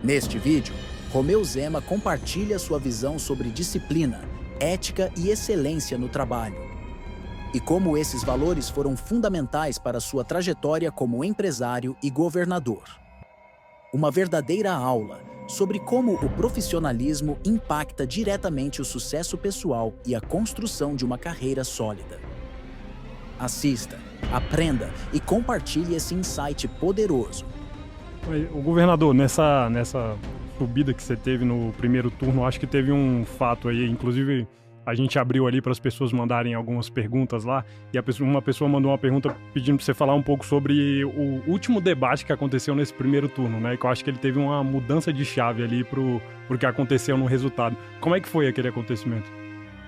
Neste vídeo, Romeu Zema compartilha sua visão sobre disciplina, ética e excelência no trabalho, e como esses valores foram fundamentais para sua trajetória como empresário e governador. Uma verdadeira aula sobre como o profissionalismo impacta diretamente o sucesso pessoal e a construção de uma carreira sólida. Assista, aprenda e compartilhe esse insight poderoso. O governador, nessa subida que você teve no primeiro turno, acho que teve um fato aí, inclusive a gente abriu ali para as pessoas mandarem algumas perguntas lá, e uma pessoa mandou uma pergunta pedindo para você falar um pouco sobre o último debate que aconteceu nesse primeiro turno, né? Que eu acho que ele teve uma mudança de chave ali pro que aconteceu no resultado. Como é que foi aquele acontecimento?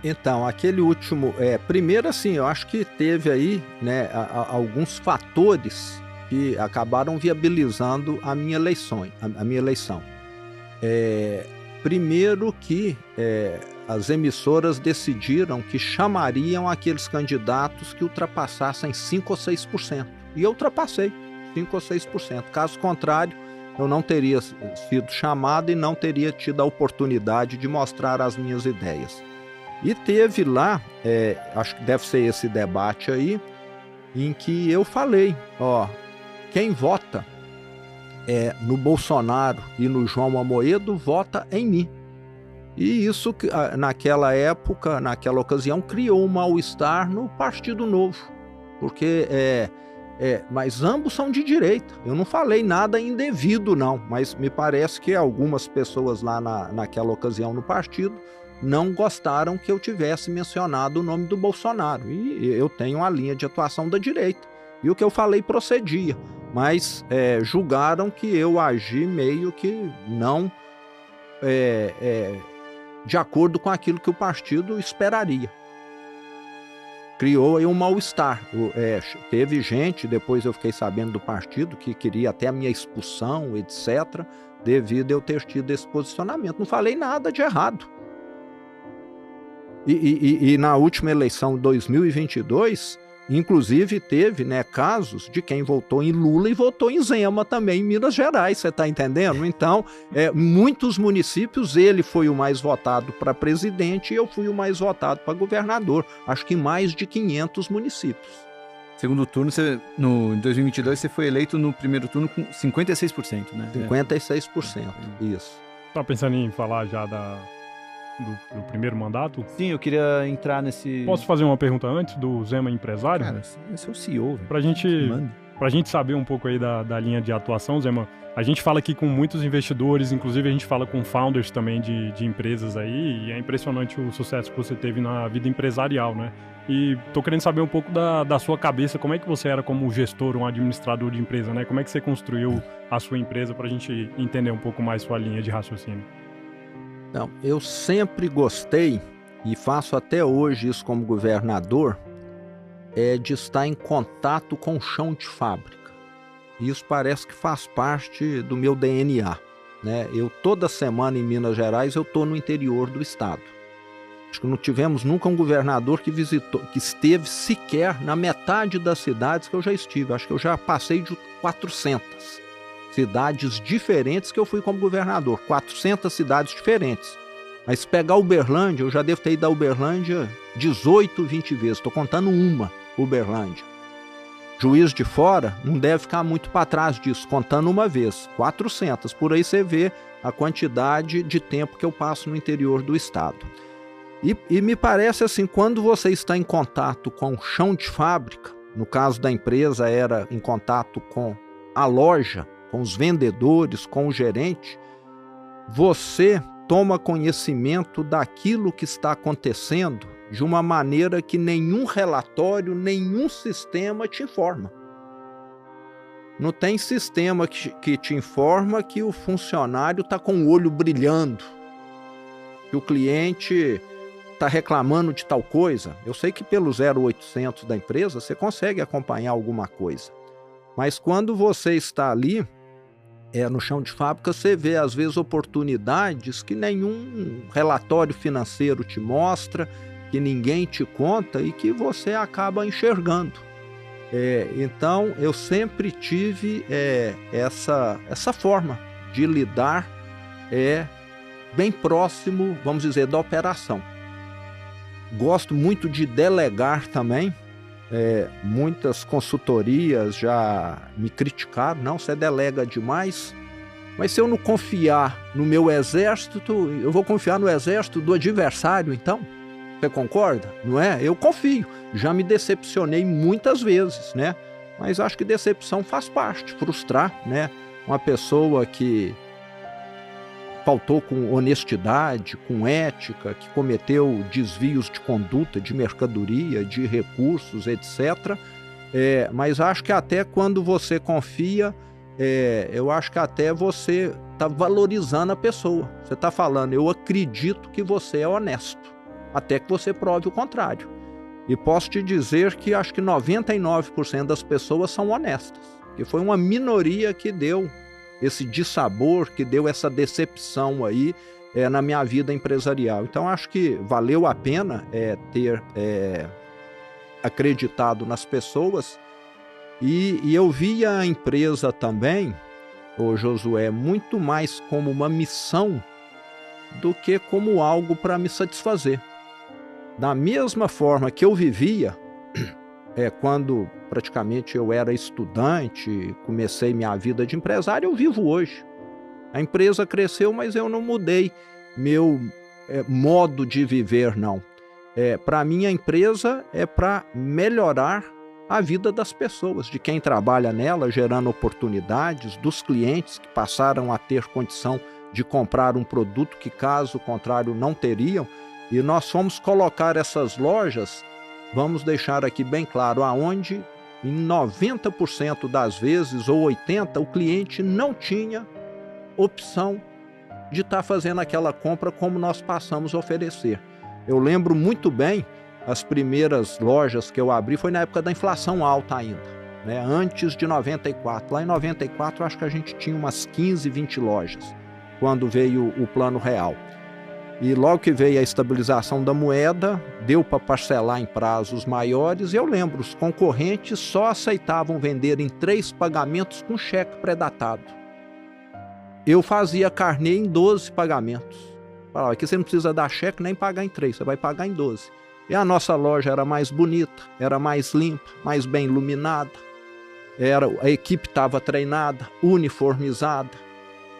Então, aquele último... primeiro, assim, eu acho que teve aí, né, alguns fatores que acabaram viabilizando a minha eleição. Primeiro que as emissoras decidiram que chamariam aqueles candidatos que ultrapassassem 5% ou 6%. E eu ultrapassei 5% ou 6%. Caso contrário, eu não teria sido chamado e não teria tido a oportunidade de mostrar as minhas ideias. E teve lá, acho que deve ser esse debate aí, em que eu falei, quem vota no Bolsonaro e no João Amoedo vota em mim. E isso, naquela época, naquela ocasião, criou um mal-estar no Partido Novo. Porque, mas ambos são de direita. Eu não falei nada indevido, não. Mas me parece que algumas pessoas lá naquela ocasião no partido não gostaram que eu tivesse mencionado o nome do Bolsonaro. E eu tenho uma linha de atuação da direita. E o que eu falei procedia. Mas julgaram que eu agi meio que não de acordo com aquilo que o partido esperaria. Criou aí um mal-estar. Teve gente, depois eu fiquei sabendo do partido, que queria até a minha expulsão, etc., devido a eu ter tido esse posicionamento. Não falei nada de errado. E na última eleição de 2022... inclusive teve, casos de quem votou em Lula e votou em Zema também em Minas Gerais, você está entendendo? Então, muitos municípios, ele foi o mais votado para presidente e eu fui o mais votado para governador. Acho que mais de 500 municípios. Segundo turno, em 2022, você foi eleito no primeiro turno com 56%, né? 56%, isso. Tá pensando em falar já do primeiro mandato? Sim, eu queria entrar nesse... Posso fazer uma pergunta antes do Zema empresário? Cara, esse é o CEO, velho. Pra gente saber um pouco aí da linha de atuação, Zema, a gente fala aqui com muitos investidores, inclusive a gente fala com founders também de empresas aí, e é impressionante o sucesso que você teve na vida empresarial, né? E tô querendo saber um pouco da sua cabeça, como é que você era como gestor, um administrador de empresa, né? Como é que você construiu a sua empresa pra gente entender um pouco mais sua linha de raciocínio? Não, eu sempre gostei, e faço até hoje isso como governador, de estar em contato com o chão de fábrica. Isso parece que faz parte do meu DNA, né? Eu toda semana em Minas Gerais eu estou no interior do estado. Acho que não tivemos nunca um governador que esteve sequer na metade das cidades que eu já estive. Acho que eu já passei de 400. Cidades diferentes que eu fui como governador, 400 cidades diferentes. Mas se pegar Uberlândia, eu já devo ter ido a Uberlândia 18, 20 vezes, estou contando uma Uberlândia. Juiz de Fora não deve ficar muito para trás disso, contando uma vez, 400. Por aí você vê a quantidade de tempo que eu passo no interior do estado. E me parece assim, quando você está em contato com o chão de fábrica, no caso da empresa era em contato com a loja, com os vendedores, com o gerente, você toma conhecimento daquilo que está acontecendo de uma maneira que nenhum relatório, nenhum sistema te informa. Não tem sistema que te informa que o funcionário está com o olho brilhando, que o cliente está reclamando de tal coisa. Eu sei que pelo 0800 da empresa você consegue acompanhar alguma coisa, mas quando você está ali, no chão de fábrica, você vê às vezes oportunidades que nenhum relatório financeiro te mostra, que ninguém te conta e que você acaba enxergando. Então eu sempre tive essa forma de lidar é bem próximo, vamos dizer, da operação. Gosto muito de delegar também. Muitas consultorias já me criticaram, não, você delega demais. Mas se eu não confiar no meu exército, eu vou confiar no exército do adversário, então? Você concorda? Não é? Eu confio. Já me decepcionei muitas vezes, né? Mas acho que decepção faz parte, frustrar, né? Uma pessoa que faltou com honestidade, com ética, que cometeu desvios de conduta, de mercadoria, de recursos, etc. Mas acho que até quando você confia, eu acho que até você está valorizando a pessoa. Você está falando, eu acredito que você é honesto, até que você prove o contrário. E posso te dizer que acho que 99% das pessoas são honestas, que foi uma minoria que deu esse dissabor, que deu essa decepção aí na minha vida empresarial. Então acho que valeu a pena ter acreditado nas pessoas. E eu via a empresa também, ô Josué, muito mais como uma missão do que como algo para me satisfazer. Da mesma forma que eu vivia, quando praticamente eu era estudante, comecei minha vida de empresário, eu vivo hoje. A empresa cresceu, mas eu não mudei meu modo de viver, não. Para mim, a empresa é para melhorar a vida das pessoas, de quem trabalha nela, gerando oportunidades, dos clientes que passaram a ter condição de comprar um produto que, caso contrário, não teriam. E nós fomos colocar essas lojas, vamos deixar aqui bem claro, aonde em 90% das vezes, ou 80%, o cliente não tinha opção de estar fazendo aquela compra como nós passamos a oferecer. Eu lembro muito bem, as primeiras lojas que eu abri foi na época da inflação alta ainda, né? Antes de 94. Lá em 94, acho que a gente tinha umas 15, 20 lojas, quando veio o Plano Real. E logo que veio a estabilização da moeda, deu para parcelar em prazos maiores. E eu lembro, os concorrentes só aceitavam vender em 3 pagamentos com cheque pré-datado. Eu fazia carnê em 12 pagamentos. Falava, aqui você não precisa dar cheque nem pagar em 3, você vai pagar em 12. E a nossa loja era mais bonita, era mais limpa, mais bem iluminada. A equipe estava treinada, uniformizada.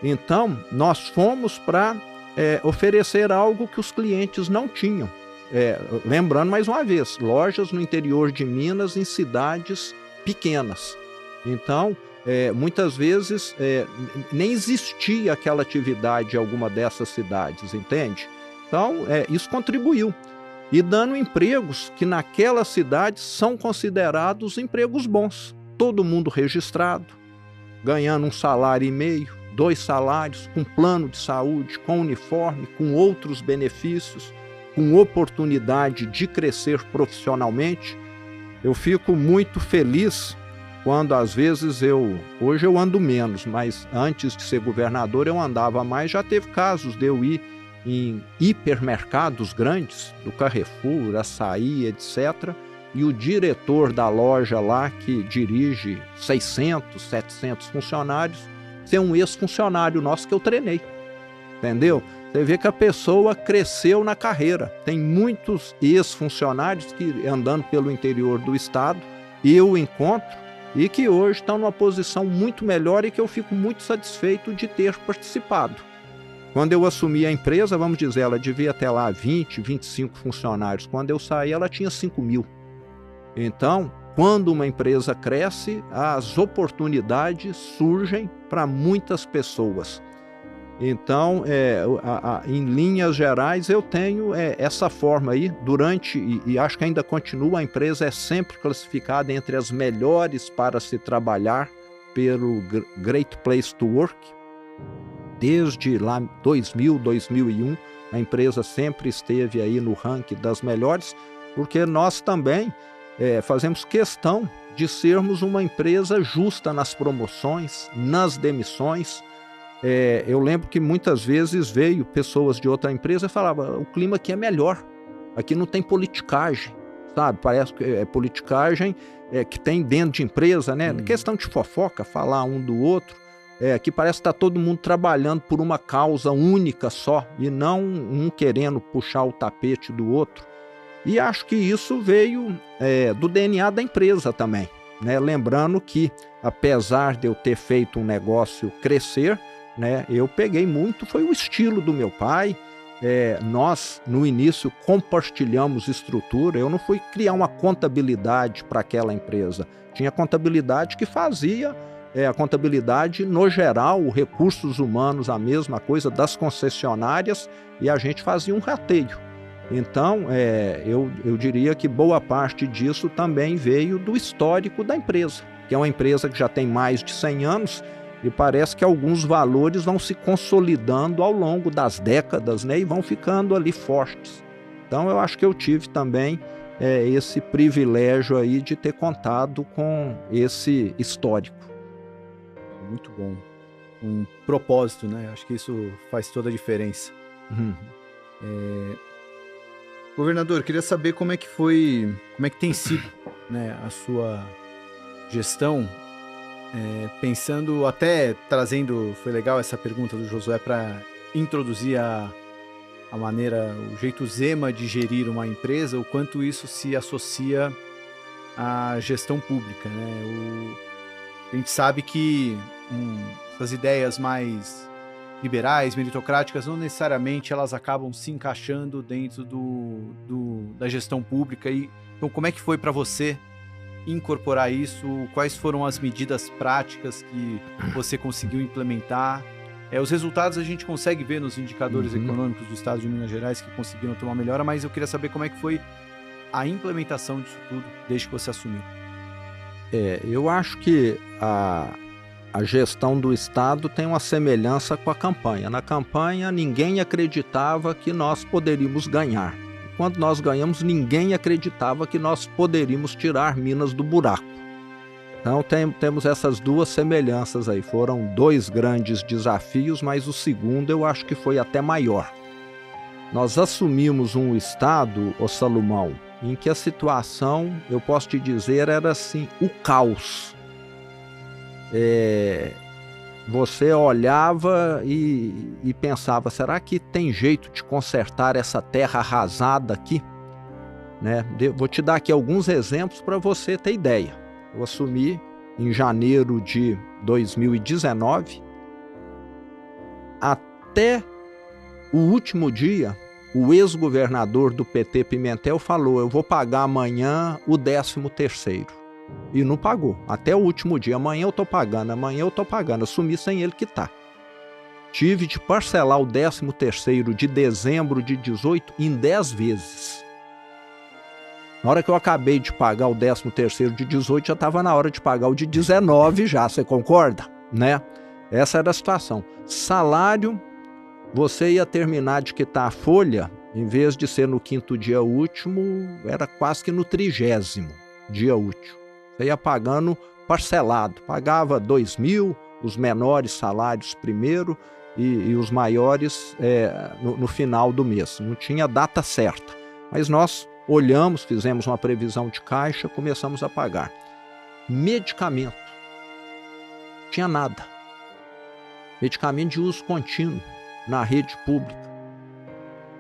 Então, nós fomos para oferecer algo que os clientes não tinham. Lembrando mais uma vez, lojas no interior de Minas, em cidades pequenas. Então, muitas vezes nem existia aquela atividade em alguma dessas cidades, entende? Então, isso contribuiu. E dando empregos que naquela cidade são considerados empregos bons. Todo mundo registrado, ganhando 1,5 salário, 2 salários, com plano de saúde, com uniforme, com outros benefícios, com oportunidade de crescer profissionalmente. Eu fico muito feliz quando às vezes hoje eu ando menos, mas antes de ser governador eu andava mais. Já teve casos de eu ir em hipermercados grandes, do Carrefour, Açaí, etc. E o diretor da loja lá, que dirige 600, 700 funcionários, ser um ex-funcionário nosso que eu treinei, entendeu? Você vê que a pessoa cresceu na carreira. Tem muitos ex-funcionários que, andando pelo interior do estado, eu encontro e que hoje estão numa posição muito melhor e que eu fico muito satisfeito de ter participado. Quando eu assumi a empresa, vamos dizer, ela devia ter lá 20, 25 funcionários. Quando eu saí, ela tinha 5.000. Então, quando uma empresa cresce, as oportunidades surgem para muitas pessoas. Então, em linhas gerais, eu tenho essa forma aí, e acho que ainda continua, a empresa é sempre classificada entre as melhores para se trabalhar pelo Great Place to Work. Desde lá 2000, 2001, a empresa sempre esteve aí no ranking das melhores, porque nós também fazemos questão de sermos uma empresa justa nas promoções, nas demissões. Eu lembro que muitas vezes veio pessoas de outra empresa e falavam, o clima aqui é melhor, aqui não tem politicagem, sabe? Parece que é politicagem que tem dentro de empresa, né? Questão de fofoca, falar um do outro. que parece que está todo mundo trabalhando por uma causa única só, e não um querendo puxar o tapete do outro. E acho que isso veio do DNA da empresa também, né? Lembrando que, apesar de eu ter feito um negócio crescer, né, eu peguei muito, foi o estilo do meu pai. Nós, no início, compartilhamos estrutura. Eu não fui criar uma contabilidade para aquela empresa. Tinha contabilidade que fazia a contabilidade no geral, recursos humanos, a mesma coisa das concessionárias, e a gente fazia um rateio. Então, eu diria que boa parte disso também veio do histórico da empresa, que é uma empresa que já tem mais de 100 anos, e parece que alguns valores vão se consolidando ao longo das décadas, né, e vão ficando ali fortes. Então, eu acho que eu tive também esse privilégio aí de ter contado com esse histórico. Muito bom. Um propósito, né? Acho que isso faz toda a diferença. Governador, queria saber como é que tem sido, né, a sua gestão, pensando, até trazendo, foi legal essa pergunta do Josué para introduzir a maneira, o jeito Zema de gerir uma empresa, o quanto isso se associa à gestão pública, né? A gente sabe que essas ideias mais liberais, meritocráticas, não necessariamente elas acabam se encaixando dentro da gestão pública. Então, como é que foi para você incorporar isso? Quais foram as medidas práticas que você conseguiu implementar? Os resultados a gente consegue ver nos indicadores econômicos do estado de Minas Gerais, que conseguiram ter uma melhora, mas eu queria saber como é que foi a implementação disso tudo desde que você assumiu. Eu acho que a gestão do Estado tem uma semelhança com a campanha. Na campanha, ninguém acreditava que nós poderíamos ganhar. Quando nós ganhamos, ninguém acreditava que nós poderíamos tirar Minas do buraco. Então, temos essas duas semelhanças aí. Foram 2 grandes desafios, mas o segundo eu acho que foi até maior. Nós assumimos um Estado, Salomão, em que a situação, eu posso te dizer, era assim, o caos. Você olhava e pensava, será que tem jeito de consertar essa terra arrasada aqui? Né? Vou te dar aqui alguns exemplos para você ter ideia. Eu assumi em janeiro de 2019. Até o último dia, o ex-governador do PT, Pimentel, falou, eu vou pagar amanhã o 13º. E não pagou. Até o último dia. Amanhã eu tô pagando. Assumi sem ele quitar. Tive de parcelar o 13º de dezembro de 18 em 10 vezes. Na hora que eu acabei de pagar o 13º de 18, já estava na hora de pagar o de 19 já. Você concorda? Né? Essa era a situação. Salário, você ia terminar de quitar a folha, em vez de ser no 5º dia último, era quase que no 30º dia útil. Você ia pagando parcelado, pagava 2.000, os menores salários primeiro e os maiores no final do mês. Não tinha data certa, mas nós olhamos, fizemos uma previsão de caixa, começamos a pagar. Medicamento, não tinha nada. Medicamento de uso contínuo na rede pública,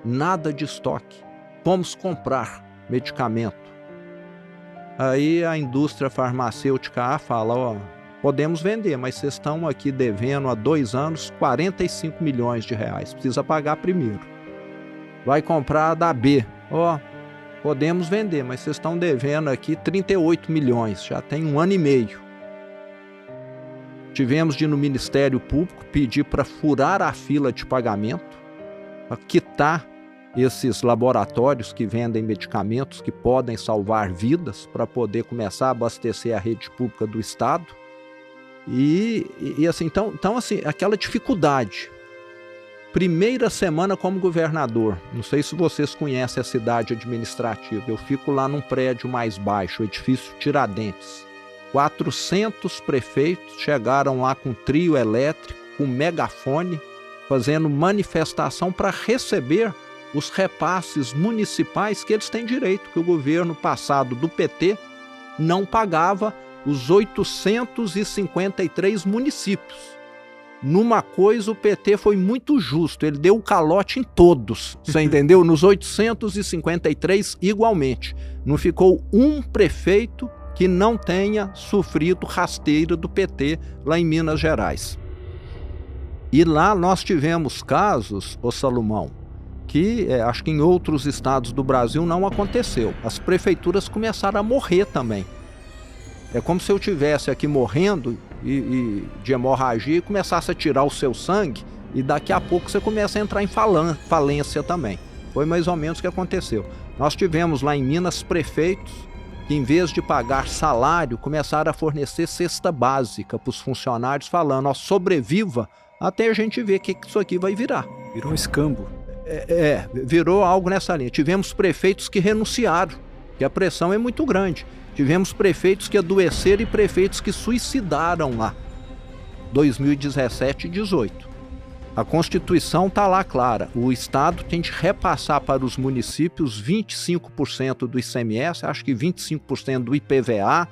nada de estoque. Fomos comprar medicamento. Aí a indústria farmacêutica fala, podemos vender, mas vocês estão aqui devendo há 2 anos 45 milhões de reais, precisa pagar primeiro. Vai comprar da B, podemos vender, mas vocês estão devendo aqui 38 milhões, já tem 1 ano e meio. Tivemos de ir no Ministério Público pedir para furar a fila de pagamento, para quitar esses laboratórios que vendem medicamentos que podem salvar vidas, para poder começar a abastecer a rede pública do Estado. E assim, então assim, aquela dificuldade. Primeira semana como governador, não sei se vocês conhecem a cidade administrativa, eu fico lá num prédio mais baixo, o edifício Tiradentes. 400 prefeitos chegaram lá com trio elétrico, com megafone, fazendo manifestação para receber os repasses municipais que eles têm direito, que o governo passado do PT não pagava os 853 municípios. numa coisa o PT foi muito justo, ele deu o calote em todos, você entendeu? Nos 853 igualmente. Não ficou um prefeito que não tenha sofrido rasteira do PT lá em Minas Gerais. E lá nós tivemos casos, ô Salomão, que acho que em outros estados do Brasil não aconteceu. As prefeituras começaram a morrer também. É como se eu estivesse aqui morrendo de hemorragia e começasse a tirar o seu sangue e daqui a pouco você começa a entrar em falência também. Foi mais ou menos o que aconteceu. Nós tivemos lá em Minas prefeitos que, em vez de pagar salário, começaram a fornecer cesta básica para os funcionários, falando, ó, sobreviva até a gente ver o que isso aqui vai virar. Virou um escambo. Virou algo nessa linha. Tivemos prefeitos que renunciaram, que a pressão é muito grande. Tivemos prefeitos que adoeceram e prefeitos que suicidaram lá, 2017 e 2018. A Constituição está lá clara, o Estado tem de repassar para os municípios 25% do ICMS, acho que 25% do IPVA,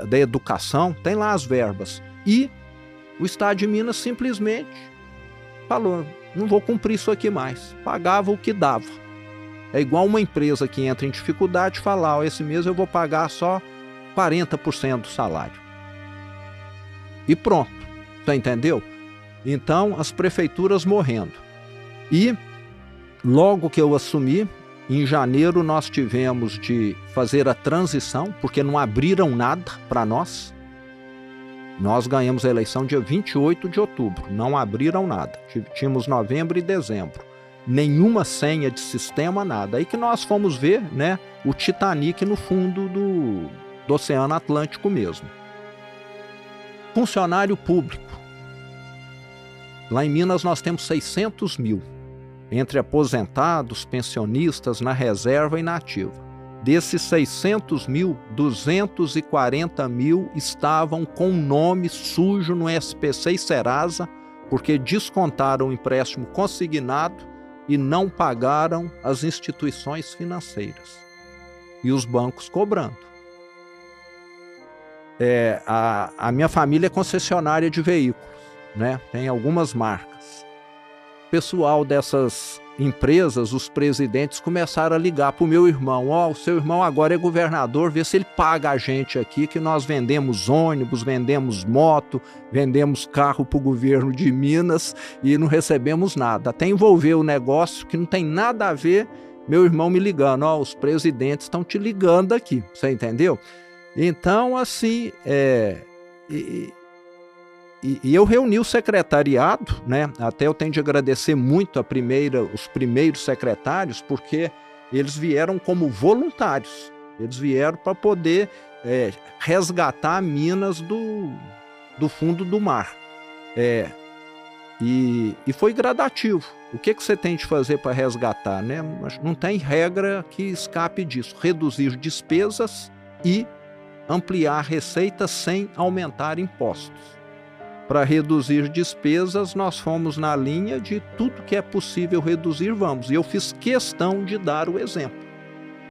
da educação, tem lá as verbas. E o Estado de Minas simplesmente falou, não vou cumprir isso aqui mais, pagava o que dava. É igual uma empresa que entra em dificuldade falar, esse mês eu vou pagar só 40% do salário. E pronto, você entendeu? Então, as prefeituras morrendo. E logo que eu assumi, em janeiro nós tivemos de fazer a transição, porque não abriram nada para nós. Nós ganhamos a eleição dia 28 de outubro, não abriram nada. Tínhamos novembro e dezembro. Nenhuma senha de sistema, nada. Aí que nós fomos ver, né, o Titanic no fundo do Oceano Atlântico mesmo. Funcionário público. Lá em Minas nós temos 600 mil, entre aposentados, pensionistas, na reserva e na ativa. Desses 600 mil, 240 mil estavam com nome sujo no SPC e Serasa, porque descontaram o empréstimo consignado e não pagaram as instituições financeiras. E os bancos cobrando. A minha família é concessionária de veículos, né? Tem algumas marcas. O pessoal dessas empresas, os presidentes, começaram a ligar para o meu irmão. O seu irmão agora é governador, vê se ele paga a gente aqui, que nós vendemos ônibus, vendemos moto, vendemos carro para o governo de Minas e não recebemos nada. Até envolver o negócio que não tem nada a ver, meu irmão me ligando, os presidentes estão te ligando aqui, você entendeu? Então, assim, E eu reuni o secretariado, né? Até eu tenho de agradecer muito os primeiros secretários, porque eles vieram como voluntários. Eles vieram para poder resgatar Minas do fundo do mar. E foi gradativo. O que você tem de fazer para resgatar, né? Não tem regra que escape disso. Reduzir despesas e ampliar receitas sem aumentar impostos. Para reduzir despesas, nós fomos na linha de tudo que é possível reduzir, vamos. E eu fiz questão de dar o exemplo.